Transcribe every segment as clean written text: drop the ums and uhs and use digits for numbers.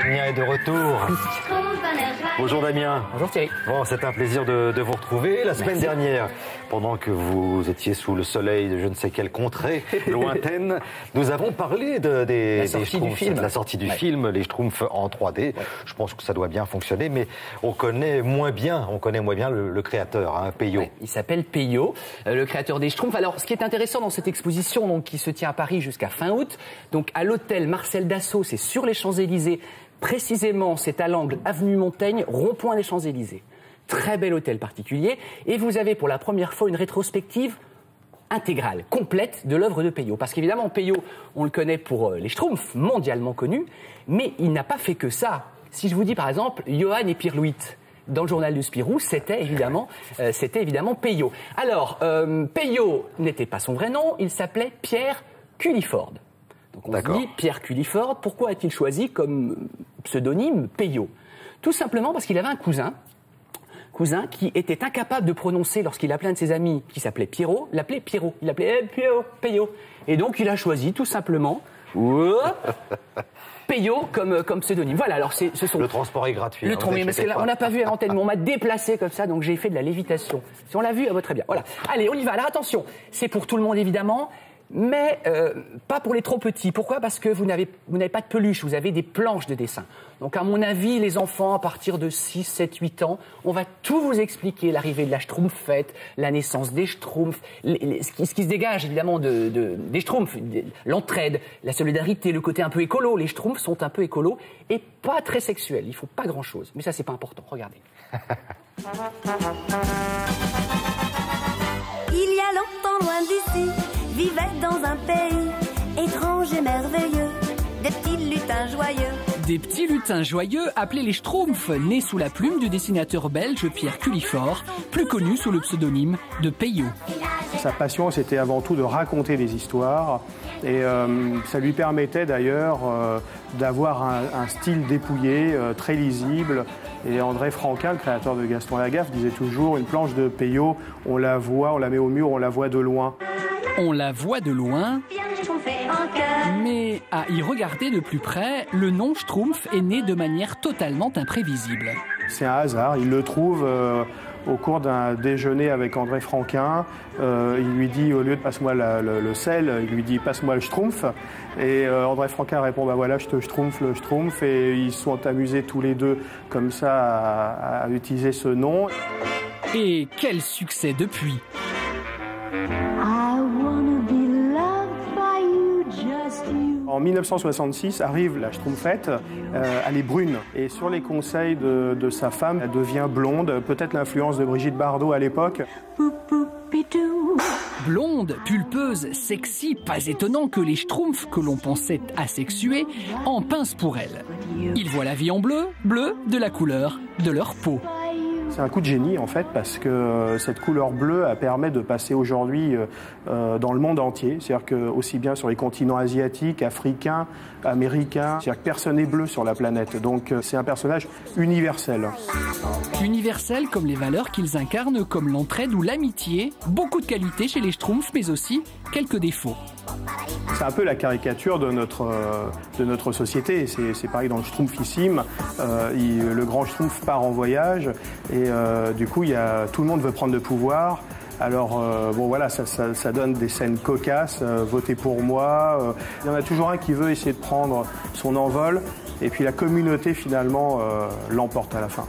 Damien est de retour. Bonjour Damien. Bonjour Thierry. Bon, c'est un plaisir de vous retrouver. La semaine dernière, pendant que vous étiez sous le soleil de je ne sais quelle contrée lointaine, nous avons parlé de la sortie du film, les Schtroumpfs en 3D. Ouais. Je pense que ça doit bien fonctionner, mais on connaît moins bien le créateur, hein, Peyo. Ouais, il s'appelle Peyo, le créateur des Schtroumpfs. Alors, ce qui est intéressant dans cette exposition, donc, qui se tient à Paris jusqu'à fin août, donc à l'hôtel Marcel Dassault, c'est sur les Champs-Élysées. Précisément, c'est à l'angle avenue Montaigne, rond-point des Champs-Élysées. Très bel hôtel particulier. Et vous avez pour la première fois une rétrospective intégrale, complète de l'œuvre de Peyo. Parce qu'évidemment, Peyo, on le connaît pour les Schtroumpfs, mondialement connus, mais il n'a pas fait que ça. Si je vous dis par exemple Johann et Pirlouit, dans le journal de Spirou, c'était évidemment Peyo. Alors, Peyo n'était pas son vrai nom, il s'appelait Pierre Culliford. Donc on se dit Pierre Culliford, pourquoi a-t-il choisi comme pseudonyme Peyo? Tout simplement parce qu'il avait un cousin qui était incapable de prononcer lorsqu'il appelait un de ses amis qui s'appelait Pierrot, l'appelait Pierrot. Il l'appelait Peyo. Et donc il a choisi tout simplement Peyo comme pseudonyme. Voilà, alors ce sont... Le transport est gratuit. Parce que là, on n'a pas vu à l'antenne, mais on m'a déplacé comme ça, donc j'ai fait de la lévitation. Si on l'a vu, très bien. Voilà. Allez, on y va. Alors attention, c'est pour tout le monde évidemment, mais pas pour les trop petits. Pourquoi? Parce que vous n'avez pas de peluche, vous avez des planches de dessin. Donc à mon avis, les enfants à partir de 6, 7, 8 ans, on va tout vous expliquer, l'arrivée de la Schtroumpfette, la naissance des Schtroumpfs, ce qui se dégage évidemment des Schtroumpfs, l'entraide, la solidarité, le côté un peu écolo. Les Schtroumpfs sont un peu écolos et pas très sexuels, il faut pas grand-chose. Mais ça, c'est pas important, regardez. Il y a longtemps loin d'ici, vivait dans un pays étrange et merveilleux, des petits lutins joyeux. Des petits lutins joyeux appelés les Schtroumpfs, nés sous la plume du dessinateur belge Pierre Culliford, plus connu sous le pseudonyme de Peyo. Sa passion, c'était avant tout de raconter des histoires et ça lui permettait d'ailleurs d'avoir un style dépouillé, très lisible. Et André Franquin, le créateur de Gaston Lagaffe, disait toujours une planche de Peyo, on la voit, on la met au mur, on la voit de loin. On la voit de loin, mais à y regarder de plus près, le nom Schtroumpf est né de manière totalement imprévisible. C'est un hasard, il le trouve au cours d'un déjeuner avec André Franquin. Il lui dit, au lieu de passe-moi le sel, il lui dit passe-moi le Schtroumpf. Et André Franquin répond, bah voilà, je te Schtroumpf le Schtroumpf. Et ils se sont amusés tous les deux comme ça à utiliser ce nom. Et quel succès depuis! En 1966 arrive la Schtroumpfette, elle est brune et sur les conseils de sa femme, elle devient blonde, peut-être l'influence de Brigitte Bardot à l'époque. Blonde, pulpeuse, sexy, pas étonnant que les Schtroumpfs que l'on pensait asexués en pincent pour elle. Ils voient la vie en bleu, de la couleur de leur peau. C'est un coup de génie en fait parce que cette couleur bleue permet de passer aujourd'hui dans le monde entier. C'est-à-dire que aussi bien sur les continents asiatiques, africains, américains, c'est-à-dire que personne n'est bleu sur la planète. Donc c'est un personnage universel. Universel comme les valeurs qu'ils incarnent, comme l'entraide ou l'amitié. Beaucoup de qualités chez les Schtroumpfs, mais aussi quelques défauts. C'est un peu la caricature de notre société. C'est pareil dans le Schtroumpfissime. Le grand Schtroumpf part en voyage et du coup, tout le monde veut prendre le pouvoir. Alors, bon voilà, ça donne des scènes cocasses. Votez pour moi. Il y en a toujours un qui veut essayer de prendre son envol. Et puis la communauté, finalement, l'emporte à la fin.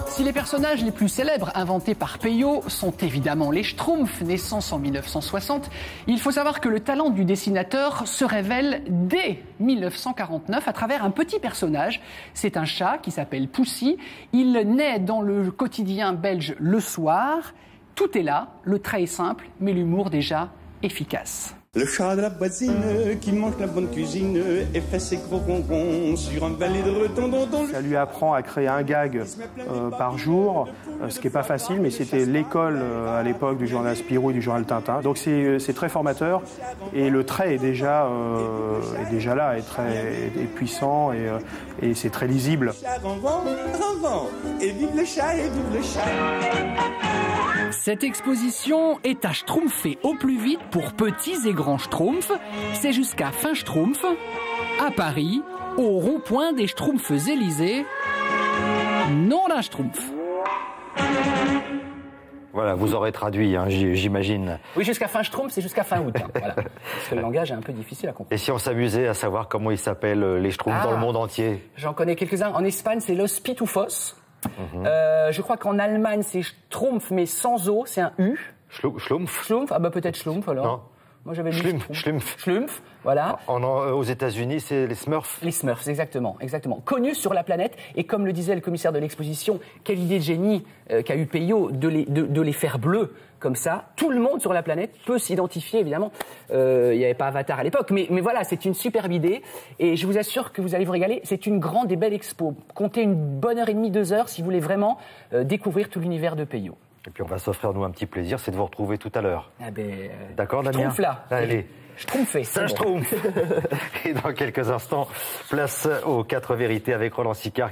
Si les personnages les plus célèbres inventés par Peyo sont évidemment les Schtroumpfs, naissance en 1960, il faut savoir que le talent du dessinateur se révèle dès 1949 à travers un petit personnage. C'est un chat qui s'appelle Poussy. Il naît dans le quotidien belge Le Soir. Tout est là, le trait est simple, mais l'humour déjà efficace. Le chat de la voisine qui mange la bonne cuisine et fait ses gros bonbons sur un balai de retondons. Ça lui apprend à créer un gag par jour, ce qui n'est pas facile, mais c'était l'école à l'époque du journal Spirou et du journal Tintin. Donc c'est très formateur et le trait est déjà là, est puissant et c'est très lisible. Et vive le chat, et vive le chat. Cette exposition est à schtroumpfer au plus vite pour petits et grands schtroumpfs. C'est jusqu'à fin Schtroumpf. à Paris, au rond-point des Schtroumpfs-Élysées, non d'un Schtroumpf. Voilà, vous aurez traduit, hein, j'imagine. Oui, jusqu'à fin Schtroumpf, c'est jusqu'à fin août. Hein, voilà. Parce que le langage est un peu difficile à comprendre. Et si on s'amusait à savoir comment ils s'appellent les Schtroumpfs dans le monde entier? J'en connais quelques-uns. En Espagne, c'est Los Pitufos. Je crois qu'en Allemagne, c'est Schtroumpf, mais sans O, c'est un U. Schlumpf? Schlumpf, ah bah peut-être Schlumpf alors. Non. Moi j'avais lu Schlumpf. Schlumpf, voilà. Aux États-Unis, c'est les Smurfs. Les Smurfs, exactement. Connus sur la planète, et comme le disait le commissaire de l'exposition, quelle idée de génie qu'a eu Peyo de les faire bleus comme ça. Tout le monde sur la planète peut s'identifier, évidemment. Il n'y avait pas Avatar à l'époque, mais voilà, c'est une superbe idée, et je vous assure que vous allez vous régaler. C'est une grande et belle expo. Comptez une bonne heure et demie, 2 heures, si vous voulez vraiment découvrir tout l'univers de Peyo. Et puis on va s'offrir, nous, un petit plaisir, c'est de vous retrouver tout à l'heure. Ah ben, d'accord, Damien? Schtroumpf là. Allez. Schtroumpfé. Schtroumpf. Et dans quelques instants, place aux 4 vérités avec Roland Sicard.